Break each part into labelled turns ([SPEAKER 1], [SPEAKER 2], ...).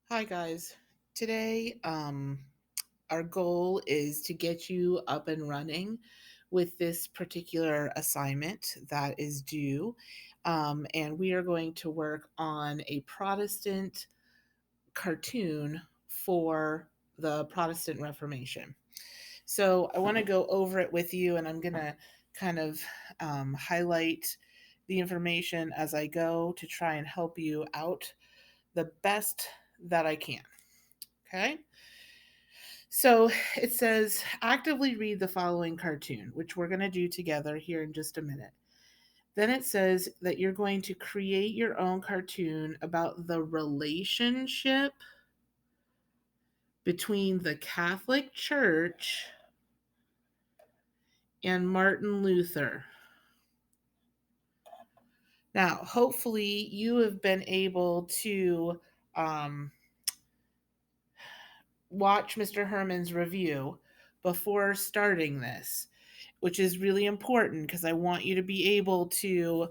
[SPEAKER 1] Hi guys. Today, our goal is to get you up and running with this particular assignment that is due. And we are going to work on a Protestant cartoon for the Protestant Reformation. So I want to go over it with you, and I'm going to kind of highlight the information as I go to try and help you out the best that I can. Okay. So it says actively read the following cartoon, which we're going to do together here in just a minute. Then it says that you're going to create your own cartoon about the relationship between the Catholic Church and Martin Luther. Now, hopefully, you have been able to um, watch Mr. Herman's review before starting this, which is really important because I want you to be able to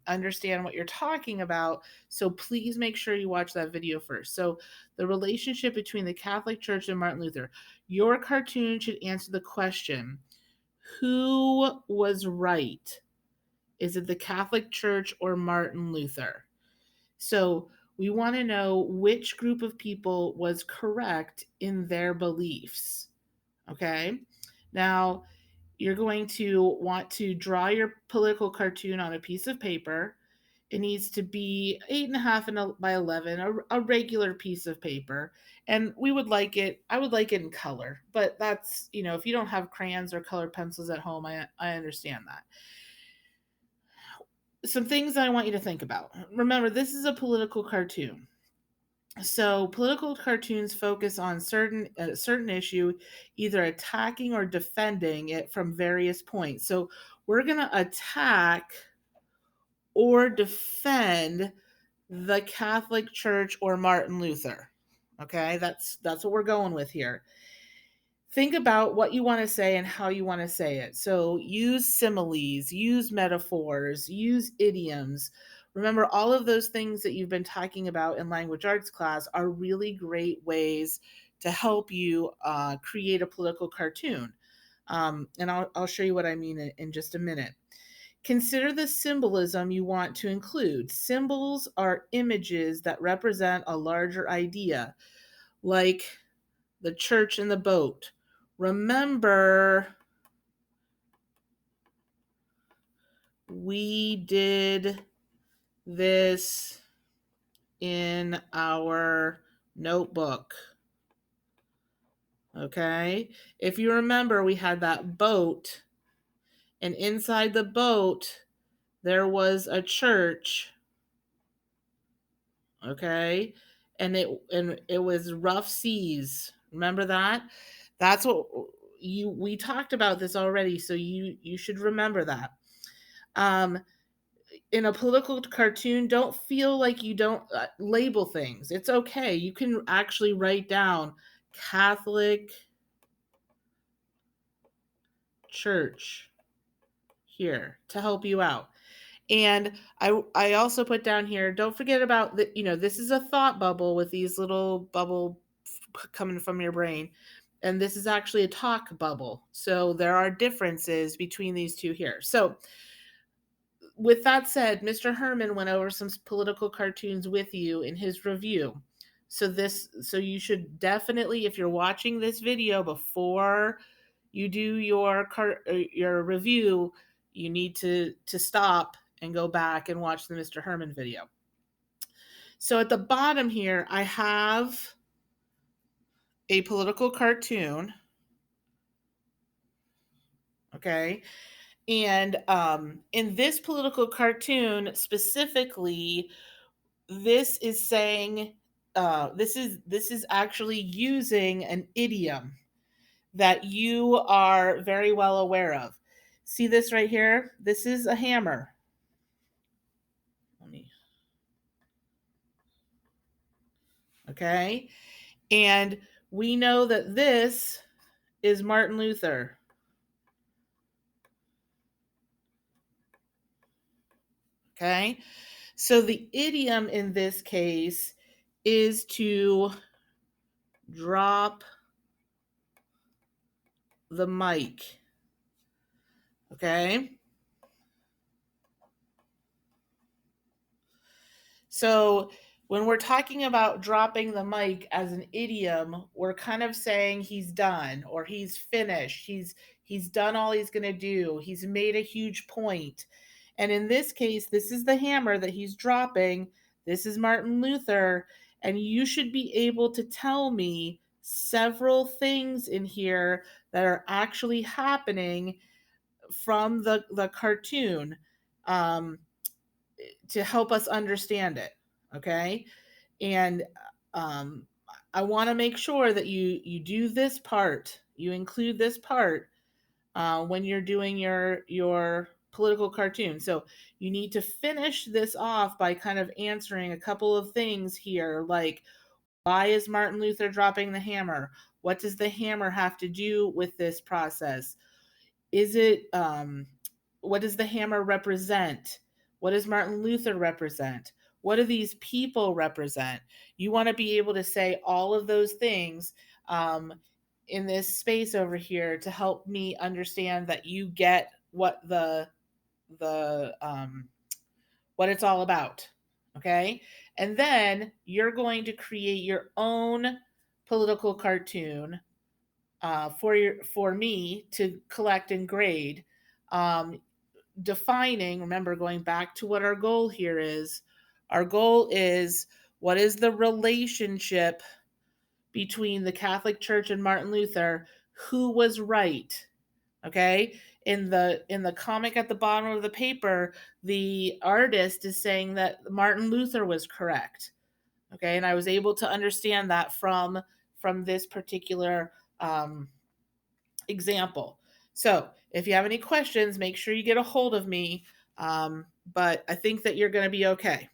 [SPEAKER 1] understand what you're talking about. So please make sure you watch that video first. So, the relationship between the Catholic Church and Martin Luther. Your cartoon should answer the question: who was right? Is it the Catholic Church or Martin Luther? So, we want to know which group of people was correct in their beliefs. Okay. Now, you're going to want to draw your political cartoon on a piece of paper. It needs to be 8.5 by 11, a regular piece of paper. And I would like it in color, but that's, if you don't have crayons or colored pencils at home, I understand that. Some things I want you to think about. Remember, this is a political cartoon. So political cartoons focus on a certain issue, either attacking or defending it from various points. So we're going to attack or defend the Catholic Church or Martin Luther. Okay? That's what we're going with here. Think about what you want to say and how you want to say it. So use similes, use metaphors, use idioms. Remember, all of those things that you've been talking about in language arts class are really great ways to help you create a political cartoon. And I'll show you what I mean in just a minute. Consider the symbolism you want to include. Symbols are images that represent a larger idea, like the church and the boat. Remember, we did this in our notebook. Okay? If you remember, we had that boat, and inside the boat, there was a church. Okay? And it was rough seas. Remember that? That's what we talked about this already, so you should remember that. Um, in a political cartoon, don't feel like you don't label things. It's okay. You can actually write down Catholic Church here to help you out. And I also put down here, don't forget about this is a thought bubble with these little bubble coming from your brain. And this is actually a talk bubble. So there are differences between these two here. So with that said, Mr. Herman went over some political cartoons with you in his review. So you should definitely, if you're watching this video before you do your review, you need to stop and go back and watch the Mr. Herman video. So at the bottom here, I have a political cartoon. Okay. And in this political cartoon specifically, this is saying this is actually using an idiom that you are very well aware of. See this right here? This is a hammer. Let me. Okay? And we know that this is Martin Luther. Okay? So the idiom in this case is to drop the mic. Okay? So when we're talking about dropping the mic as an idiom, we're kind of saying he's done or he's finished. He's done all he's going to do. He's made a huge point. And in this case, this is the hammer that he's dropping. This is Martin Luther, and you should be able to tell me several things in here that are actually happening from the cartoon. To help us understand it. Okay. And um, I want to make sure that you do this part, you include this part when you're doing your political cartoon. So you need to finish this off by kind of answering a couple of things here, like why is Martin Luther dropping the hammer? What does the hammer have to do with this process? Is it what does the hammer represent? What does Martin Luther represent? What do these people represent? You want to be able to say all of those things um, in this space over here to help me understand that you get the what it's all about. Okay, and then you're going to create your own political cartoon for me to collect and grade, um, defining. Remember, going back to what our goal here is. Our goal is what is the relationship between the Catholic Church and Martin Luther? Who was right? Okay. In the comic at the bottom of the paper, the artist is saying that Martin Luther was correct. Okay, and I was able to understand that from this particular example. So if you have any questions, make sure you get a hold of me. But I think that you're going to be okay.